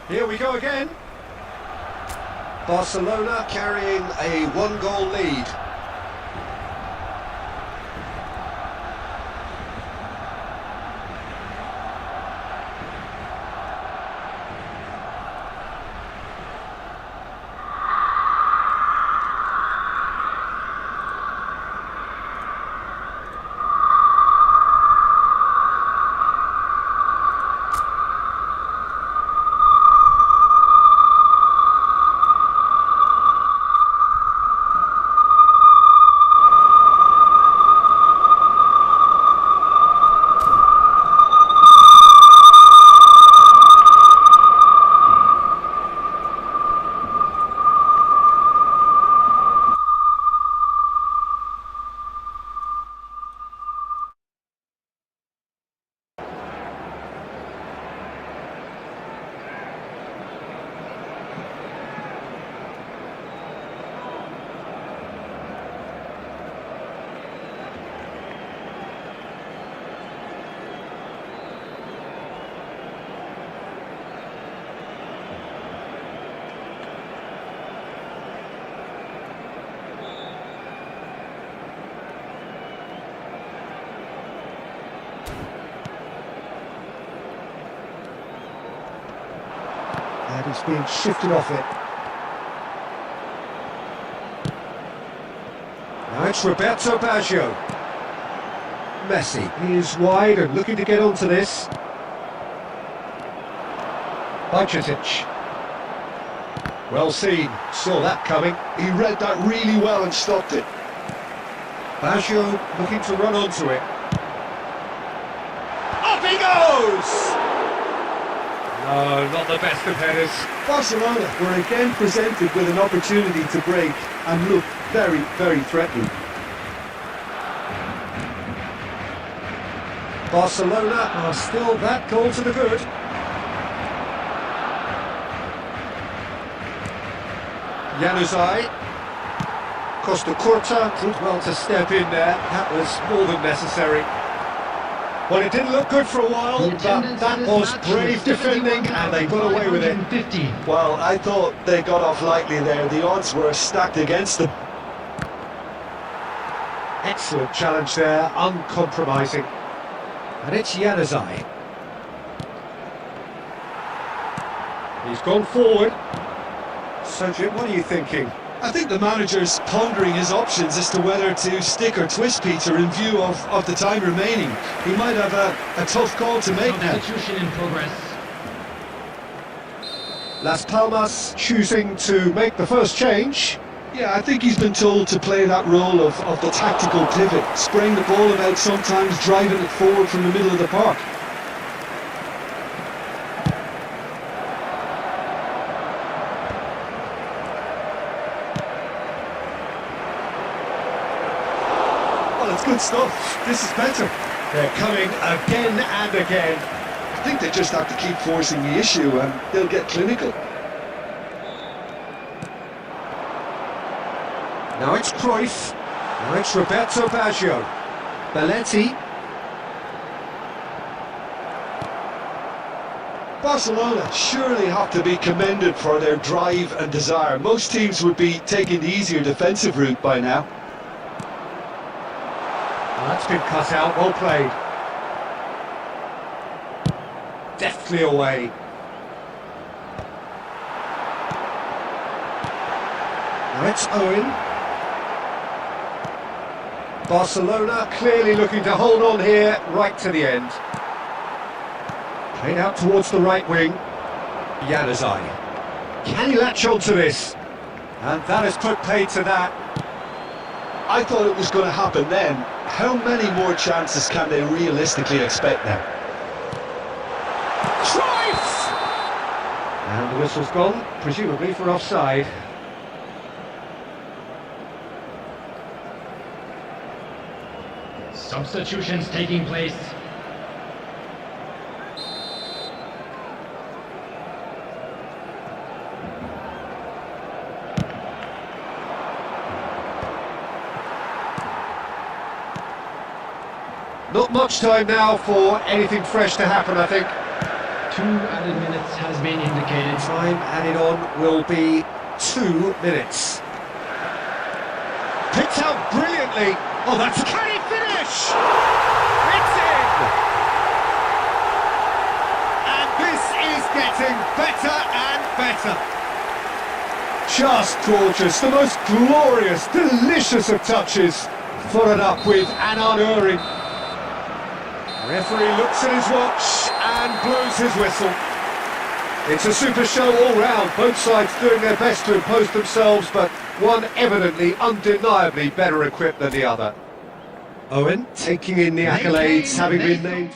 Here we go again. Barcelona carrying a one-goal lead. And he's being shifted off it. Now it's Roberto Baggio. Messi, he is wide and looking to get onto this. Bajcetic. Well seen, saw that coming. He read that really well and stopped it. Baggio looking to run onto it. Off he goes! No, not the best of headers. Barcelona were again presented with an opportunity to break and looked very, very threatening. Barcelona are still that goal to the good. Januzaj. Costa Curta did well to step in there. That was more than necessary. Well, it didn't look good for a while, but that was brave defending and they got away with it. Well, I thought they got off lightly there. The odds were stacked against them. Excellent challenge there, uncompromising. And it's Januzaj. He's gone forward. So, Jim, what are you thinking? I think the manager's pondering his options as to whether to stick or twist Peter in view of the time remaining. He might have a tough call to make now. Substitution in progress. Las Palmas choosing to make the first change. Yeah, I think he's been told to play that role of the tactical pivot, spraying the ball about sometimes, driving it forward from the middle of the park. Well, it's good stuff. This is better. They're coming again and again. I think they just have to keep forcing the issue and they'll get clinical. Now it's Cruyff. Now it's Roberto Baggio. Belletti. Barcelona surely have to be commended for their drive and desire. Most teams would be taking the easier defensive route by now. Well, that's been cut out, well played. Deftly away. Now it's Owen. Barcelona clearly looking to hold on here right to the end. Played out towards the right wing. Januzaj. Can he latch on to this? And that has put paid to that. I thought it was going to happen then. How many more chances can they realistically expect now? Cruyff! And the whistle's gone, presumably for offside. Substitutions taking place. Not much time now for anything fresh to happen, I think. 2 added minutes has has been indicated. Time added on will be 2 minutes. Picked out brilliantly. Oh, that's... Can he finish? It's in! And this is getting better and better. Just gorgeous. The most glorious, delicious of touches. Followed up with an unerring. Referee looks at his watch and blows his whistle. It's a super show all round, both sides doing their best to impose themselves, but one evidently, undeniably better equipped than the other. Owen taking in the accolades, having been named...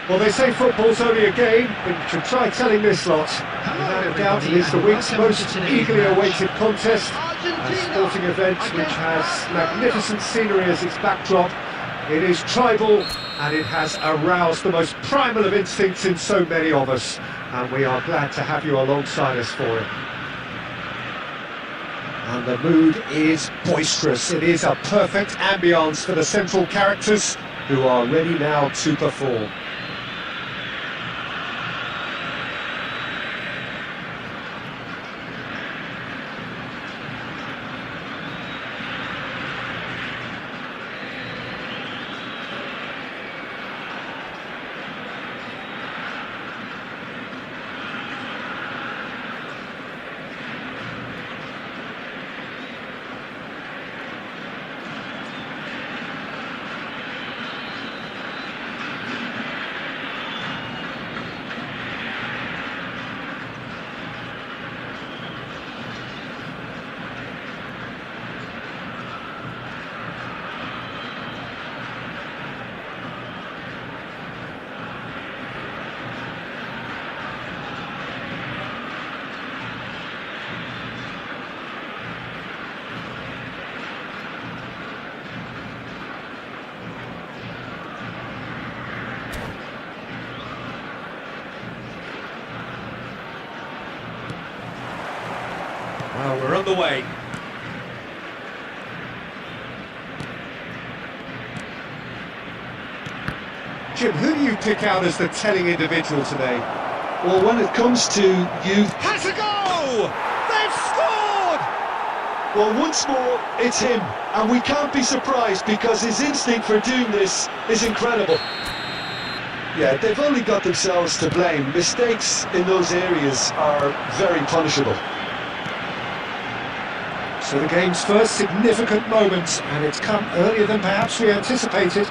Well, they say football's only a game, but you should try telling this lot. Without a doubt, it is the week's most eagerly awaited contest, a sporting event which has magnificent scenery as its backdrop. It is tribal, and it has aroused the most primal of instincts in so many of us, and we are glad to have you alongside us for it. And the mood is boisterous. It is a perfect ambience for the central characters, who are ready now to perform. Well, we're on the way. Jim, who do you pick out as the telling individual today? Well, when it comes to youth... Has a goal! They've scored! Well, once more, it's him. And we can't be surprised because his instinct for doing this is incredible. Yeah, they've only got themselves to blame. Mistakes in those areas are very punishable. So the game's first significant moment, and it's come earlier than perhaps we anticipated.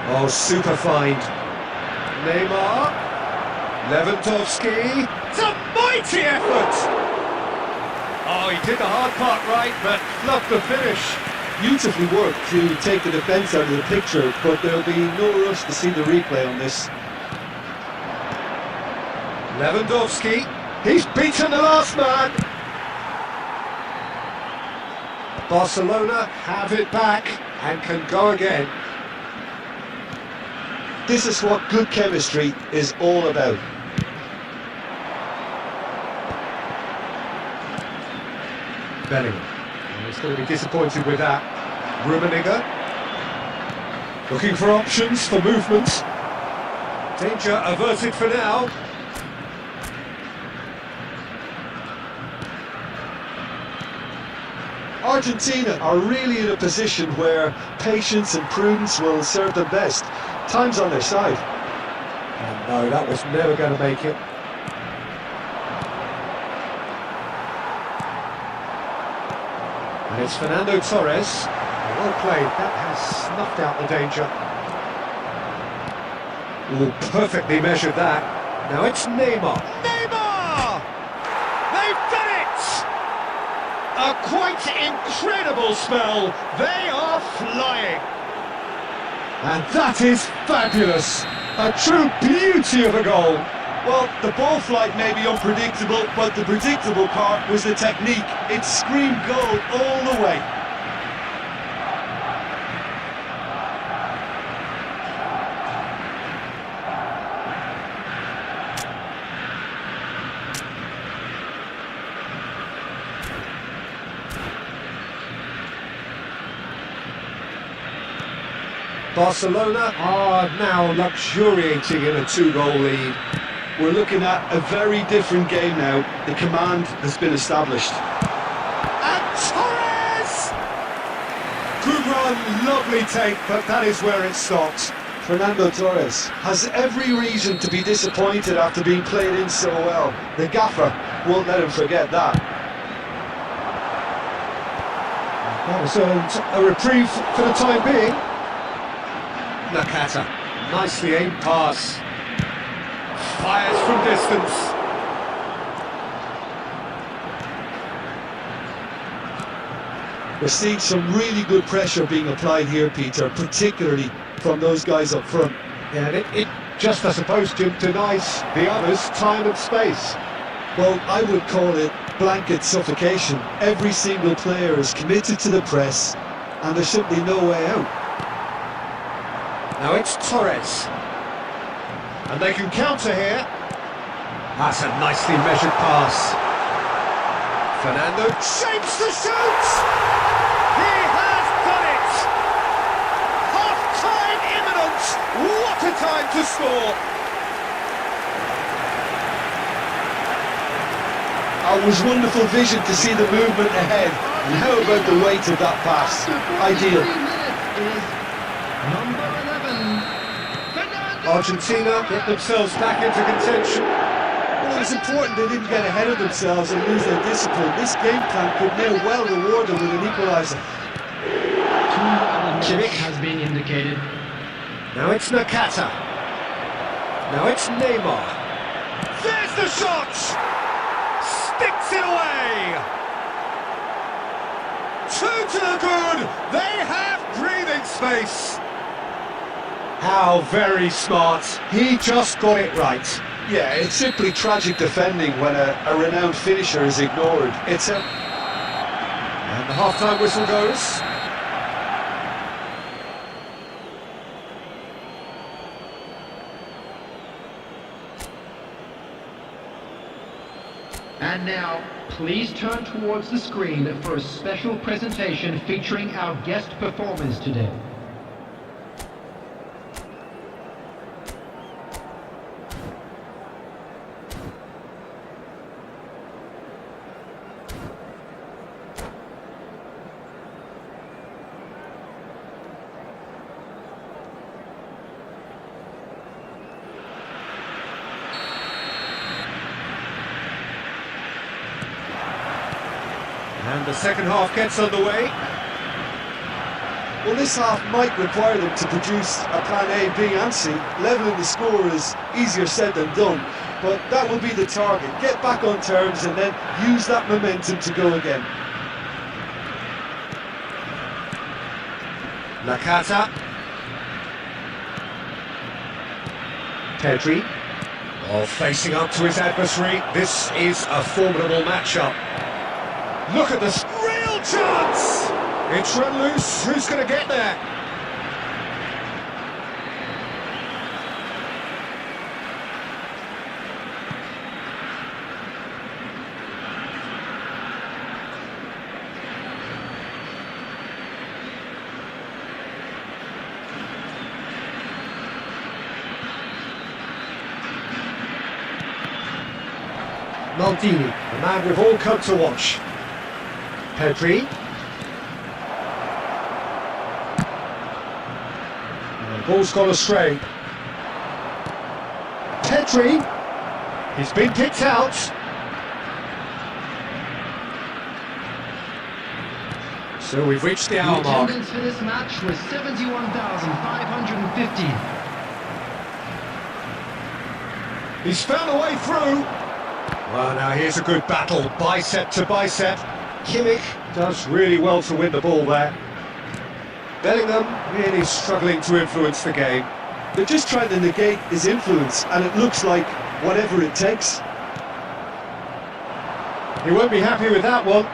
Oh, super find. Neymar. Lewandowski. It's a mighty effort! Oh, he did the hard part right, but fluffed the finish. Beautifully worked to take the defence out of the picture, but there'll be no rush to see the replay on this. Lewandowski. He's beaten the last man. Barcelona have it back and can go again. This is what good chemistry is all about. Bellingham. Well, he's going to be disappointed with that. Rummenigge. Looking for options for movement. Danger averted for now. Argentina are really in a position where patience and prudence will serve them best. Time's on their side. Oh, no, that was never going to make it. And it's Fernando Torres. Well played, that has snuffed out the danger. Oh, perfectly measured that. Now it's Neymar. Neymar! They've done it! A quite incredible spell. They are flying. And that is fabulous. A true beauty of a goal. Well, the ball flight may be unpredictable, but the predictable part was the technique. It screamed goal all the way. Barcelona are now luxuriating in a 2-goal lead. We're looking at a very different game now. The command has been established. And Torres! Good run, lovely take, but that is where it stopped. Fernando Torres has every reason to be disappointed after being played in so well. The gaffer won't let him forget that. That has earned a reprieve for the time being. Nakata, nicely aimed pass. Fires from distance. We're seeing some really good pressure being applied here, Peter, particularly from those guys up front. Yeah, and it just, I suppose, Jim, denies the others time and space. Well, I would call it blanket suffocation. Every single player is committed to the press, and there's simply no way out. Now it's Torres. And they can counter here. That's a nicely measured pass. Fernando shapes to shoot! He has done it! Half-time imminent! What a time to score! It was wonderful vision to see the movement ahead. And how about the weight of that pass? Ideal. Argentina get themselves back into contention. Well, it was important they didn't get ahead of themselves and lose their discipline. This game plan could now well reward them with an equaliser. Kimmich has been indicated. Now it's Nakata. Now it's Neymar. There's the shot! Sticks it away! 2 to the good! They have breathing space! How very smart. He just got it right. Yeah, it's simply tragic defending when a renowned finisher is ignored. It's a... And the half-time whistle goes. And now, please turn towards the screen for a special presentation featuring our guest performers today. And the second half gets underway. Well, this half might require them to produce a plan A, B and C. Levelling the score is easier said than done, but that will be the target. Get back on terms and then use that momentum to go again. Nakata. Pedri. Oh, facing up to his adversary. This is a formidable matchup. Look at this real chance! It's run loose. Who's going to get there? Maldini, the man we've all come to watch. Pedri. And the ball's gone astray. Pedri. He's been picked out. So we've reached the hour The mark. attendance for this match was 71,550. He's found a way through. Well, now here's a good battle, bicep to bicep. Kimmich does really well to win the ball there. Bellingham really struggling to influence the game. They're just trying to negate his influence, and it looks like whatever it takes. He won't be happy with that one.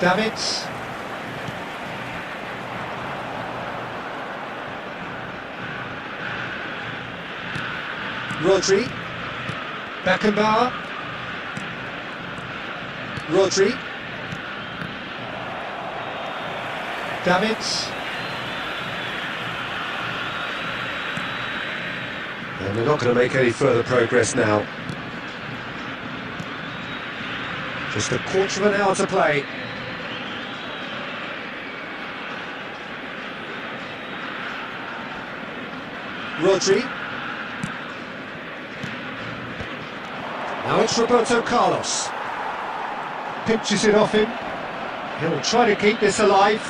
Davids. Rodri. Beckenbauer. Rodri. Davids. And they're not going to make any further progress now. Just a quarter of an hour to play. Rodri. Now it's Roberto Carlos. Pinches it off him. He'll try to keep this alive.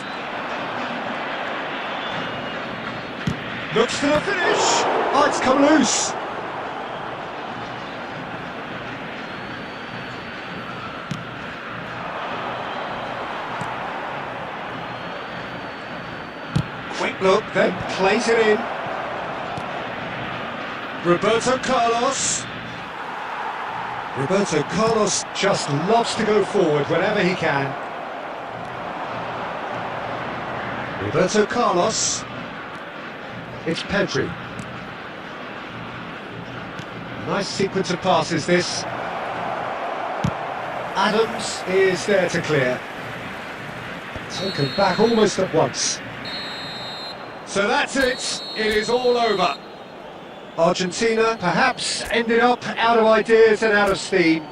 Looks for the finish. Oh, it's come loose. Quick look, then plays it in. Roberto Carlos. Roberto Carlos just loves to go forward whenever he can. Roberto Carlos. It's Pedri. Nice sequence of passes this. Adams is there to clear. Taken back almost at once. So that's it. It is all over. Argentina perhaps ended up out of ideas and out of steam.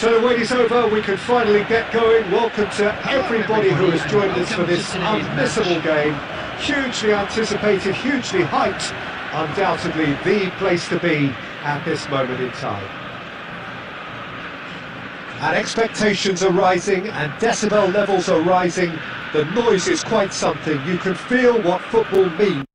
So the wait is over, we can finally get going. Welcome to everybody who has joined us for this unmissable game. Hugely anticipated, hugely hyped. Undoubtedly the place to be at this moment in time. And expectations are rising and decibel levels are rising. The noise is quite something. You can feel what football means.